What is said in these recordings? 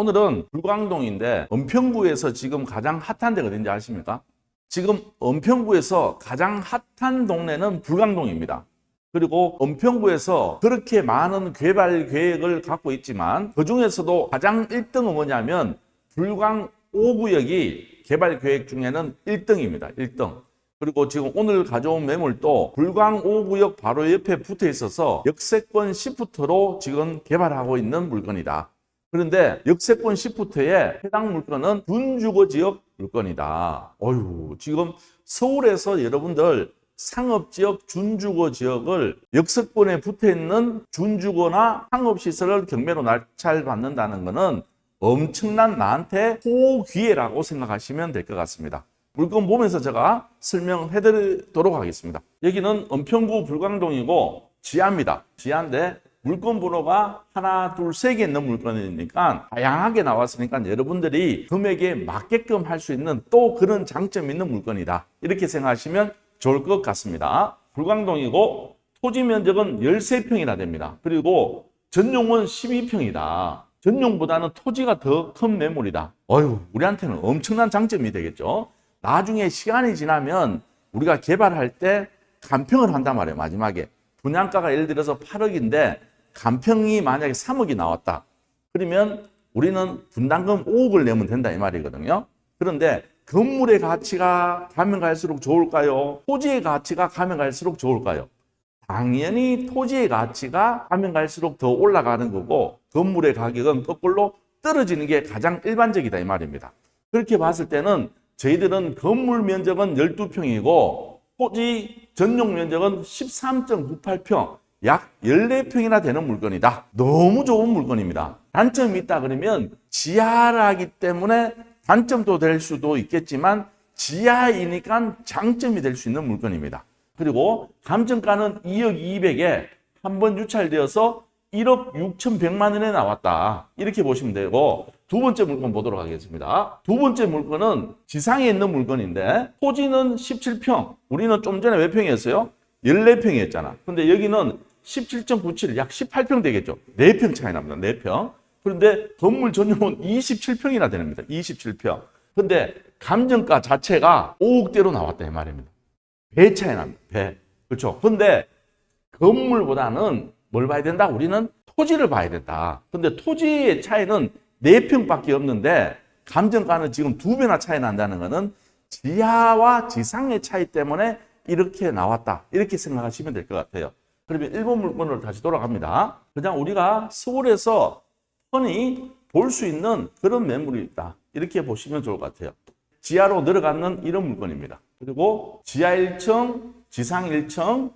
오늘은 불광동인데 은평구에서 지금 가장 핫한 데가 어딘지 아십니까? 지금 은평구에서 가장 핫한 동네는 불광동입니다. 그리고 은평구에서 그렇게 많은 개발 계획을 갖고 있지만 그 중에서도 가장 1등은 뭐냐면 불광 5구역이 개발 계획 중에는 1등입니다. 1등. 그리고 지금 오늘 가져온 매물도 불광 5구역 바로 옆에 붙어 있어서 역세권 시프트로 지금 개발하고 있는 물건이다. 그런데 역세권 시프트에 해당 물건은 준주거 지역 물건이다. 지금 서울에서 여러분들 상업지역, 준주거 지역을 역세권에 붙어 있는 준주거나 상업시설을 경매로 낙찰받는다는 것은 엄청난 나한테 호기회라고 생각하시면 될 것 같습니다. 물건 보면서 제가 설명해 드리도록 하겠습니다. 여기는 은평구 불광동이고 지하입니다. 지하인데 물건 번호가 하나, 둘, 세 개 있는 물건이니까 다양하게 나왔으니까 여러분들이 금액에 맞게끔 할 수 있는 또 그런 장점이 있는 물건이다. 이렇게 생각하시면 좋을 것 같습니다. 불광동이고 토지 면적은 13평이나 됩니다. 그리고 전용은 12평이다. 전용보다는 토지가 더 큰 매물이다. 우리한테는 엄청난 장점이 되겠죠. 나중에 시간이 지나면 우리가 개발할 때 감평을 한단 말이에요. 마지막에 분양가가 예를 들어서 8억인데 감평이 만약에 3억이 나왔다. 그러면 우리는 분담금 5억을 내면 된다 이 말이거든요. 그런데 건물의 가치가 가면 갈수록 좋을까요? 토지의 가치가 가면 갈수록 좋을까요? 당연히 토지의 가치가 가면 갈수록 더 올라가는 거고 건물의 가격은 거꾸로 떨어지는 게 가장 일반적이다 이 말입니다. 그렇게 봤을 때는 저희들은 건물 면적은 12평이고 토지 전용 면적은 13.98평, 약 14평이나 되는 물건이다. 너무 좋은 물건입니다. 단점이 있다 그러면 지하라기 때문에 단점도 될 수도 있겠지만 지하이니까 장점이 될 수 있는 물건입니다. 그리고 감정가는 2억 200에 한 번 유찰되어서 1억 6,100만 원에 나왔다. 이렇게 보시면 되고 두 번째 물건 보도록 하겠습니다. 두 번째 물건은 지상에 있는 물건인데 토지는 17평. 우리는 좀 전에 몇 평이었어요? 14평이었잖아. 근데 여기는 17.97, 약 18평 되겠죠. 4평 차이 납니다. 4평. 그런데 건물 전용은 27평이나 됩니다. 27평. 근데 감정가 자체가 5억대로 나왔다 이 말입니다. 배 차이 납니다. 배. 그렇죠. 근데 건물보다는 뭘 봐야 된다? 우리는 토지를 봐야 된다. 근데 토지의 차이는 4평밖에 없는데 감정가는 지금 2배나 차이 난다는 것은 지하와 지상의 차이 때문에 이렇게 나왔다. 이렇게 생각하시면 될 것 같아요. 그러면 1번 물건으로 다시 돌아갑니다. 그냥 우리가 서울에서 흔히 볼 수 있는 그런 매물이 있다. 이렇게 보시면 좋을 것 같아요. 지하로 내려가는 이런 물건입니다. 그리고 지하 1층, 지상 1층,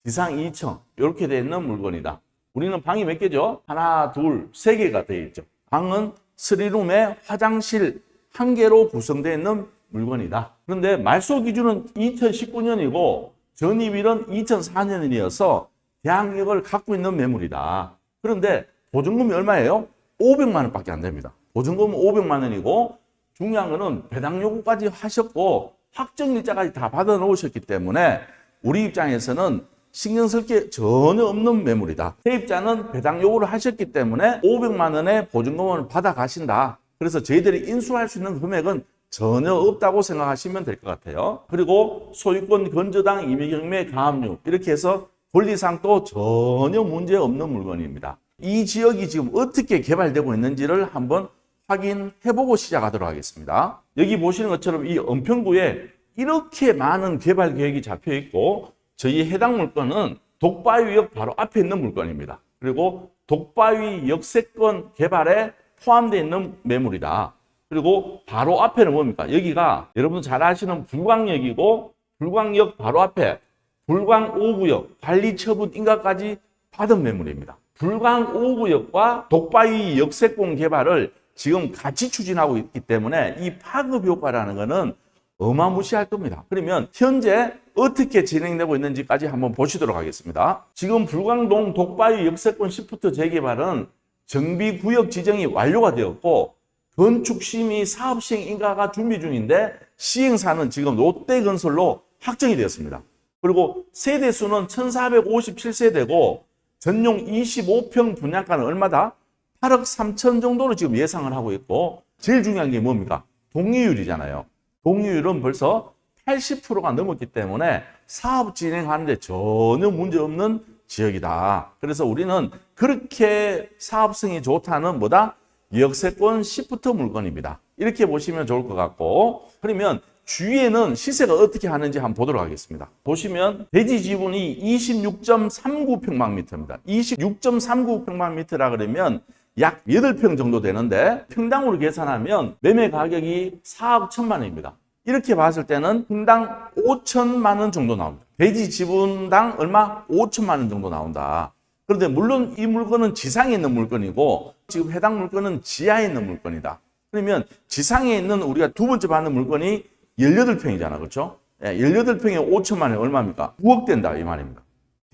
지상 2층 이렇게 되어 있는 물건이다. 우리는 방이 몇 개죠? 하나, 둘, 세 개가 되어 있죠. 방은 3룸에 화장실 1개로 구성되어 있는 물건이다. 그런데 말소 기준은 2019년이고 전입일은 2004년이어서 대항력을 갖고 있는 매물이다. 그런데 보증금이 얼마예요? 500만 원밖에 안 됩니다. 보증금은 500만 원이고 중요한 거는 배당 요구까지 하셨고 확정일자까지 다 받아 놓으셨기 때문에 우리 입장에서는 신경 쓸 게 전혀 없는 매물이다. 세입자는 배당 요구를 하셨기 때문에 500만 원의 보증금을 받아 가신다. 그래서 저희들이 인수할 수 있는 금액은 전혀 없다고 생각하시면 될 것 같아요. 그리고 소유권 건저당 임의경매 가압류 이렇게 해서 권리상 또 전혀 문제 없는 물건입니다. 이 지역이 지금 어떻게 개발되고 있는지를 한번 확인해보고 시작하도록 하겠습니다. 여기 보시는 것처럼 이 은평구에 이렇게 많은 개발 계획이 잡혀 있고 저희 해당 물건은 독바위역 바로 앞에 있는 물건입니다. 그리고 독바위 역세권 개발에 포함되어 있는 매물이다. 그리고 바로 앞에는 뭡니까? 여기가 여러분 잘 아시는 불광역이고 불광역 바로 앞에 불광 5구역 관리처분 인가까지 받은 매물입니다. 불광 5구역과 독바위 역세권 개발을 지금 같이 추진하고 있기 때문에 이 파급 효과라는 것은 어마무시할 겁니다. 그러면 현재 어떻게 진행되고 있는지까지 한번 보시도록 하겠습니다. 지금 불광동 독바위 역세권 시프트 재개발은 정비구역 지정이 완료가 되었고 건축심의 사업시행 인가가 준비 중인데 시행사는 지금 롯데건설로 확정이 되었습니다. 그리고 세대수는 1457세대고 전용 25평 분양가는 얼마다? 8억 3천 정도로 지금 예상을 하고 있고, 제일 중요한 게 뭡니까? 동의율이잖아요. 동의율은 벌써 80%가 넘었기 때문에 사업 진행하는데 전혀 문제 없는 지역이다. 그래서 우리는 그렇게 사업성이 좋다는 뭐다? 역세권 시프트 물건입니다. 이렇게 보시면 좋을 것 같고, 그러면 주위에는 시세가 어떻게 하는지 한번 보도록 하겠습니다. 보시면 대지 지분이 26.39평방미터입니다. 26.39평방미터라 그러면 약 8평 정도 되는데, 평당으로 계산하면 매매 가격이 4억 1천만 원입니다. 이렇게 봤을 때는 평당 5천만 원 정도 나옵니다. 대지 지분당 얼마? 5천만 원 정도 나온다. 그런데 물론 이 물건은 지상에 있는 물건이고, 지금 해당 물건은 지하에 있는 물건이다. 그러면 지상에 있는 우리가 두 번째 받는 물건이 18평이잖아. 그렇죠? 18평에 5천만 원이 얼마입니까? 9억 된다 이 말입니다.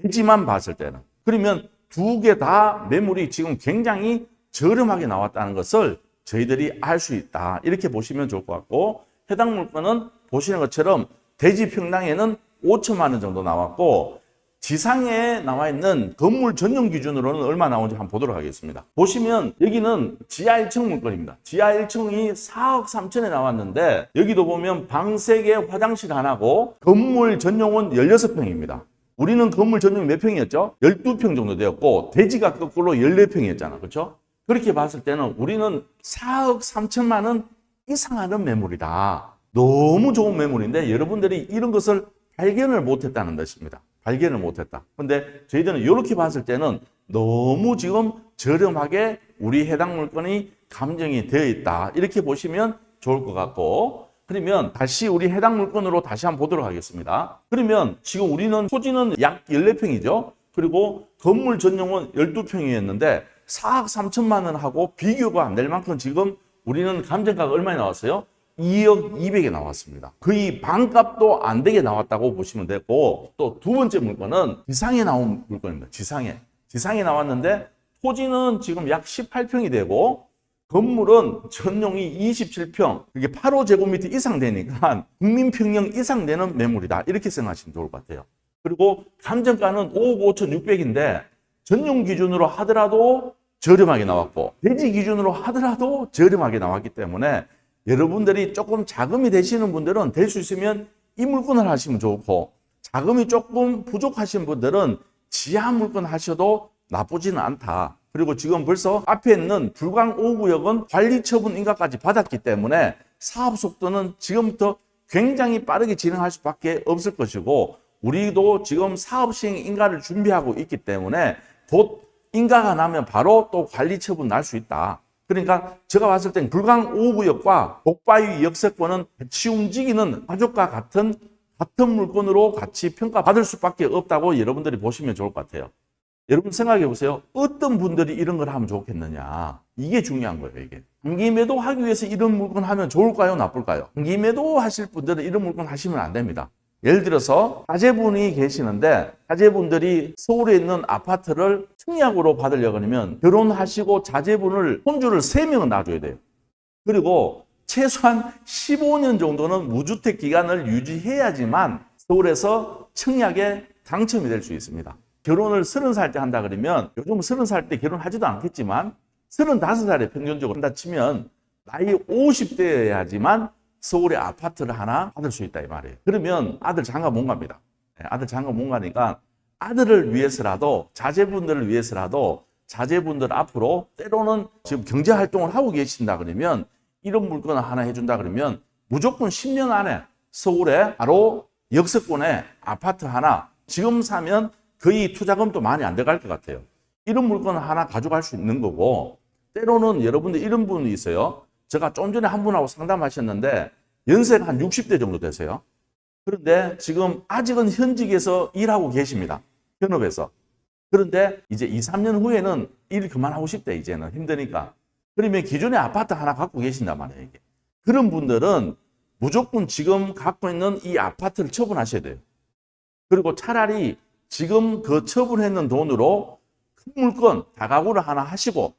대지만 봤을 때는. 그러면 두 개 다 매물이 지금 굉장히 저렴하게 나왔다는 것을 저희들이 알 수 있다. 이렇게 보시면 좋을 것 같고, 해당 물건은 보시는 것처럼 대지 평당에는 5천만 원 정도 나왔고, 지상에 나와 있는 건물 전용 기준으로는 얼마 나오는지 한번 보도록 하겠습니다. 보시면 여기는 지하 1층 물건입니다. 지하 1층이 4억 3천에 나왔는데, 여기도 보면 방 3개, 화장실 하나고 건물 전용은 16평입니다. 우리는 건물 전용이 몇 평이었죠? 12평 정도 되었고, 대지가 거꾸로 14평이었잖아. 그렇죠? 그렇게 봤을 때는 우리는 4억 3천만 원 이상 하는 매물이다. 너무 좋은 매물인데 여러분들이 이런 것을 발견을 못했다는 것입니다. 발견을 못했다. 근데 저희들은 이렇게 봤을 때는 너무 지금 저렴하게 우리 해당 물건이 감정이 되어 있다. 이렇게 보시면 좋을 것 같고, 그러면 다시 우리 해당 물건으로 다시 한번 보도록 하겠습니다. 그러면 지금 우리는 토지는 약 14평이죠. 그리고 건물 전용은 12평이었는데 4억 3천만 원하고 비교가 안 될 만큼 지금 우리는 감정가가 얼마나 나왔어요? 2억 2백에 나왔습니다. 거의 반값도 안 되게 나왔다고 보시면 되고, 또 두 번째 물건은 지상에 나온 물건입니다. 지상에 나왔는데 토지는 지금 약 18평이 되고, 건물은 전용이 27평, 이게 8호제곱미터 이상 되니까 국민평형 이상 되는 매물이다. 이렇게 생각하시면 좋을 것 같아요. 그리고 감정가는 5억 5천6백인데 전용 기준으로 하더라도 저렴하게 나왔고, 대지 기준으로 하더라도 저렴하게 나왔기 때문에 여러분들이 조금 자금이 되시는 분들은 될 수 있으면 이 물건을 하시면 좋고, 자금이 조금 부족하신 분들은 지하 물건 하셔도 나쁘지는 않다. 그리고 지금 벌써 앞에 있는 불광 5구역은 관리처분 인가까지 받았기 때문에 사업 속도는 지금부터 굉장히 빠르게 진행할 수밖에 없을 것이고, 우리도 지금 사업 시행 인가를 준비하고 있기 때문에 곧 인가가 나면 바로 또 관리처분 날 수 있다. 그러니까 제가 봤을 땐 불광 5구역과 복바위 역세권은 같이 움직이는 가족과 같은 물건으로 같이 평가받을 수밖에 없다고 여러분들이 보시면 좋을 것 같아요. 여러분 생각해 보세요. 어떤 분들이 이런 걸 하면 좋겠느냐. 이게 중요한 거예요. 이게 단기 매도하기 위해서 이런 물건 하면 좋을까요? 나쁠까요? 단기 매도 하실 분들은 이런 물건 하시면 안 됩니다. 예를 들어서 자제분이 계시는데 자제분들이 서울에 있는 아파트를 청약으로 받으려고 하면 결혼하시고 자제분을 손주를 3명은 놔줘야 돼요. 그리고 최소한 15년 정도는 무주택 기간을 유지해야지만 서울에서 청약에 당첨이 될 수 있습니다. 결혼을 30살 때 한다 그러면, 요즘 30살 때 결혼하지도 않겠지만 35살에 평균적으로 한다 치면 나이 50대여야지만 서울에 아파트를 하나 받을 수 있다 이 말이에요. 그러면 아들 장가 못 갑니다. 아들 장가 못 가니까 아들을 위해서라도, 자제분들을 위해서라도 자제분들 앞으로 때로는 지금 경제활동을 하고 계신다 그러면 이런 물건을 하나 해준다 그러면 무조건 10년 안에 서울에 바로 역세권에 아파트 하나, 지금 사면 거의 투자금도 많이 안 들어갈 것 같아요. 이런 물건을 하나 가져갈 수 있는 거고, 때로는 여러분들 이런 분이 있어요. 제가 좀 전에 한 분하고 상담하셨는데 연세가 한 60대 정도 되세요. 그런데 지금 아직은 현직에서 일하고 계십니다. 현업에서. 그런데 이제 2, 3년 후에는 일 그만하고 싶대. 이제는 힘드니까. 그러면 기존에 아파트 하나 갖고 계신단 말이에요. 이게. 그런 분들은 무조건 지금 갖고 있는 이 아파트를 처분하셔야 돼요. 그리고 차라리 지금 그 처분했는 돈으로 큰 물건, 다가구를 하나 하시고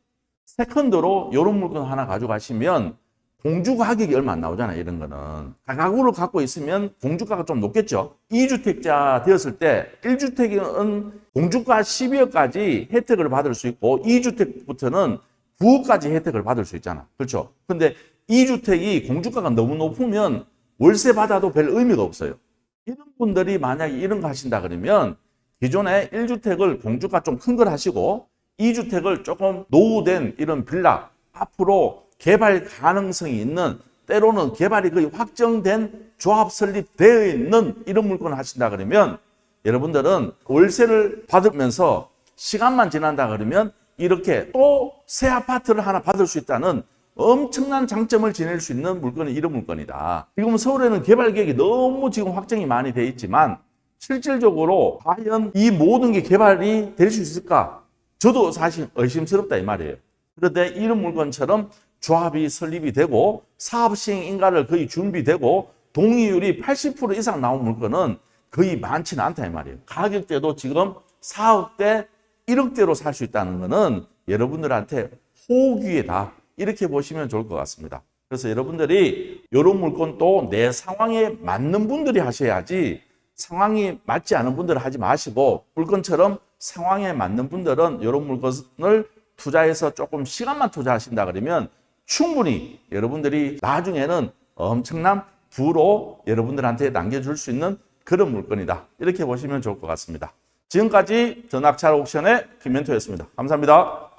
세컨드로 이런 물건 하나 가져가시면 공주 가격이 얼마 안 나오잖아요. 이런 거는. 다가구를 갖고 있으면 공주가가 좀 높겠죠. 2주택자 되었을 때 1주택은 공주가 12억까지 혜택을 받을 수 있고 2주택부터는 부까지 혜택을 받을 수 있잖아. 그렇죠? 근데 이 주택이 공주가가 너무 높으면 월세 받아도 별 의미가 없어요. 이런 분들이 만약에 이런 거 하신다 그러면 기존에 1주택을 공주가 좀 큰 걸 하시고 2주택을 조금 노후된 이런 빌라, 앞으로 개발 가능성이 있는, 때로는 개발이 거의 확정된 조합 설립되어 있는 이런 물건을 하신다 그러면 여러분들은 월세를 받으면서 시간만 지난다 그러면 이렇게 또 새 아파트를 하나 받을 수 있다는 엄청난 장점을 지닐 수 있는 물건이 이런 물건이다. 지금 서울에는 개발 계획이 너무 지금 확정이 많이 돼 있지만 실질적으로 과연 이 모든 게 개발이 될 수 있을까? 저도 사실 의심스럽다 이 말이에요. 그런데 이런 물건처럼 조합이 설립이 되고 사업 시행 인가를 거의 준비되고 동의율이 80% 이상 나온 물건은 거의 많지는 않다 이 말이에요. 가격대도 지금 4억대, 1억대로 살 수 있다는 것은 여러분들한테 호기회다. 이렇게 보시면 좋을 것 같습니다. 그래서 여러분들이 이런 물건도 내 상황에 맞는 분들이 하셔야지 상황이 맞지 않은 분들은 하지 마시고 물건처럼 상황에 맞는 분들은 이런 물건을 투자해서 조금 시간만 투자하신다 그러면 충분히 여러분들이 나중에는 엄청난 부로 여러분들한테 남겨줄 수 있는 그런 물건이다. 이렇게 보시면 좋을 것 같습니다. 지금까지 더 낙찰 옥션의 김멘토였습니다. 감사합니다.